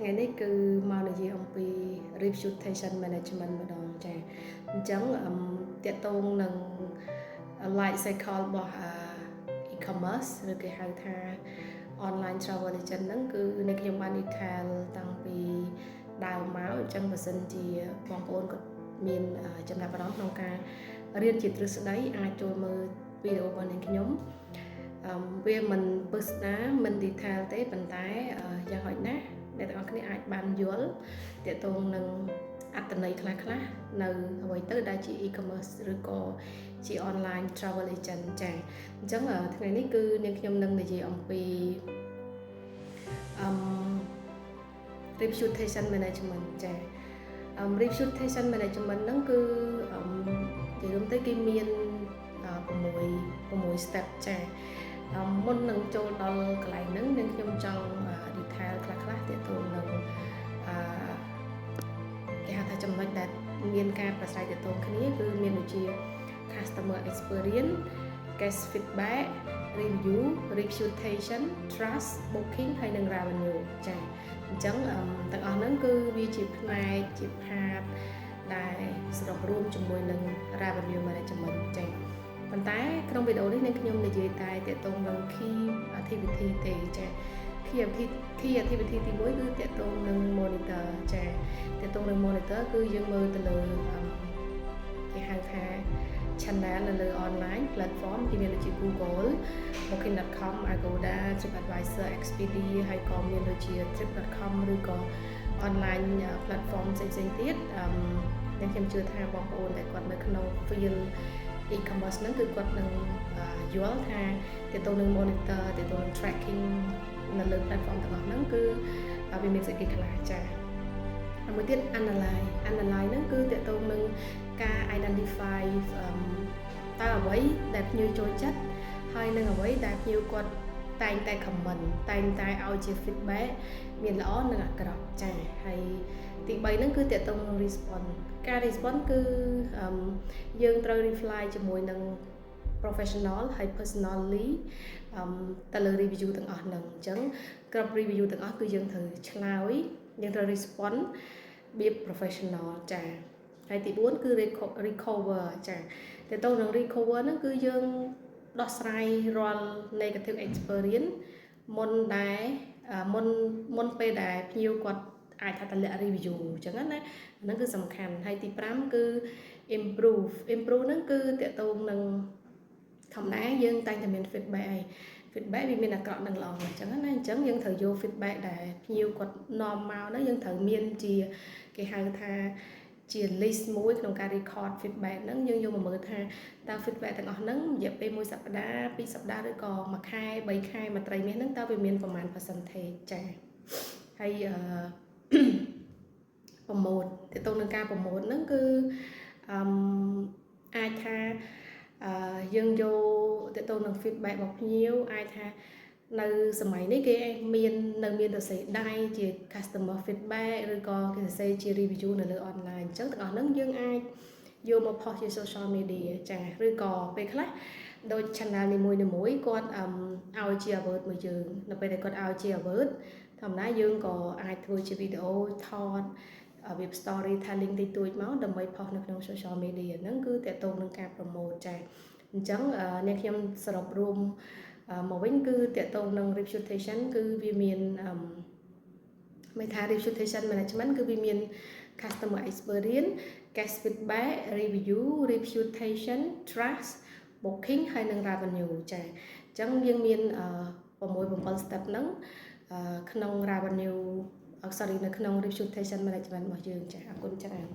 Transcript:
ថ្ងៃនេះគឺមកនិយាយអំពី reputation management ម្ដងចាអញ្ចឹងតាក់ទងនឹង life cycle របស់ e-commerce ឬគេហៅថា online travel agent ហ្នឹងគឺអ្នកខ្ញុំបាន detail តាំងពីដើមមកអញ្ចឹងបើសិនជាបងប្អូនគាត់មានចំណាប់អារម្មណ៍ក្នុងការរៀនជាទ្រឹស្ដីអាចចូលមើលវីដេអូរបស់អ្នកខ្ញុំវាមិនពឹស្ដាមិន detail ទេប៉ុន្តែយ៉ាងហោចណាស់អ្នកទាំងអស់គ្នាអាចបានយល់ទាក់ទងនឹងអត្ថន័យខ្លះៗនៅអ្វីទៅដែលជា e-commerce ឬក៏ជា online travel agent ចាអញ្ចឹងថ្ងៃនេះគឺអ្នកខ្ញុំនឹងនិយាយអំពីreputation management ចា reputation management ហ្នឹងគឺនិយាយទៅគេមាន6 step ចាមុននឹងចូលដល់កន្លែងហ្នឹងនឹងខ្ញុំចង់ detail ខ្លះៗទាក់ទងនឹងគេហៅថាចំណុចដែលមានការប្រស្រ័យទាក់ទងគ្នាគឺមានដូចជា customer experience guest feedback review reputation trust booking ហើយនិង revenue ចាអញ្ចឹងទាំងអស់ហ្នឹងគឺវាជាផ្នែកជា part ដែលសរុបរួមជាមួយនឹង revenue management ចាប៉ុន្តែក្នុងវីដេអូនេះនឹងខ្ញុំនិយាយតែទាក់ទងនឹង key activity ទេចា key activity ទី1គឺទាក់ទងនឹង monitor ចាទាក់ទងនឹង monitor គឺយើងមើលទៅលើគេហៅថា channel នៅលើ online platform គេមានដូចជា Google booking.com Agoda TripAdvisor Expedia ហើយក៏មានដូចជា trip.com ឬក៏ online platform ផ្សេងៗទៀតខ្ញុំជឿថាបងប្អូនដែលគាត់នៅក្នុង field e-commerce ហ្នឹងគឺគាត់នឹងយល់ថាទាក់ទងនឹង monitor ទាក់ទងនឹង tracking នៅលើ platform ទាំងអស់ហ្នឹងគឺវាមានសេចក្ដីខ្លះចា៎មួយទៀត analyze ហ្នឹងគឺទាក់ទងនឹងការ identify តើអ្វីដែលភ្ញៀវចូលចិត្តហើយនឹងអ្វីដែលភ្ញៀវគាត់តែងតែ comment តែងតែឲ្យជា feedback មានល្អនិងអាក្រក់ចា៎ហើយទី3ហ្នឹងគឺទាក់ទងនឹង response ការ response គឺយើងត្រូវ reply ជាមួយនឹង professional ហើយ personally ទៅលើ review ទាំងអស់ហ្នឹងអញ្ចឹងគ្រប់ review ទាំងអស់គឺយើងត្រូវឆ្លើយយើងត្រូវ response របៀប professional ចា៎ហើយទី4គឺ recover ចា៎តែទៅនឹង recover ហ្នឹងគឺយើងដោះស្រាយរាល់ negative experience មុនពេលដែលភ្ញៀវគាត់អាចថាតម្លាក់ review អញ្ចឹងណាហ្នឹងគឺសំខាន់ហើយទី5គឺ improve ហ្នឹងគឺតកតងនឹងធម្មតាយើងតែងតែមាន feedback ហើយ feedback វាមានអាក្រក់និងល្អអញ្ចឹងណាអញ្ចឹងយើងត្រូវយក feedback ដែលភ្ញៀវគាត់នាំមកហ្នឹងយើងត្រូវមានជាគេហៅថាជា list មួយក្នុងការ record feedback ហ្នឹងយើងយកមកមើលថាតើ feedback ទាំងអស់ហ្នឹងរយៈពេល1សប្តាហ៍2សប្តាហ៍ឬក៏1ខែ3ខែមួយត្រីមាសហ្នឹងតើវាមានប្រមាណ percentage ចា៎ហើយpromote ទៅទៅនឹងការ promote ហ្នឹងគឺអាចថាយើងយកទៅទៅនឹង feedback របស់ភ្ញៀវអាចថានៅសម័យនេះគេមានសរសេរដៃជា customer feedback ឬក៏គេសរសេរជា review នៅលើ online អញ្ចឹងទាំងអស់ហ្នឹងយើងអាចយកមក post ជា social media ចាឬក៏ពេលខ្លះដូច channel នីមួយៗគាត់ឲ្យជា award មួយយើងនៅពេលដែលគាត់ឲ្យជា award ធម្មតាយើងក៏អាចធ្វើជាវីដេអូថតវា storytelling តិចតួចមកដើម្បី post នៅក្នុង social media ហ្នឹងគឺទាក់ទងនឹងការ promote ចាអញ្ចឹងអ្នកខ្ញុំសរុបរួមមកវិញគឺទាក់ទងនឹង reputation គឺវាមានមិនថា reputation management គឺវាមាន customer experience guest feedback review reputation trust booking ហើយនិង revenue ចាអញ្ចឹងយើងមាន6-7 step ហ្នឹងក្នុង revenue នៅក្នុង reputation management របស់យើងចាអរគុណច្រើន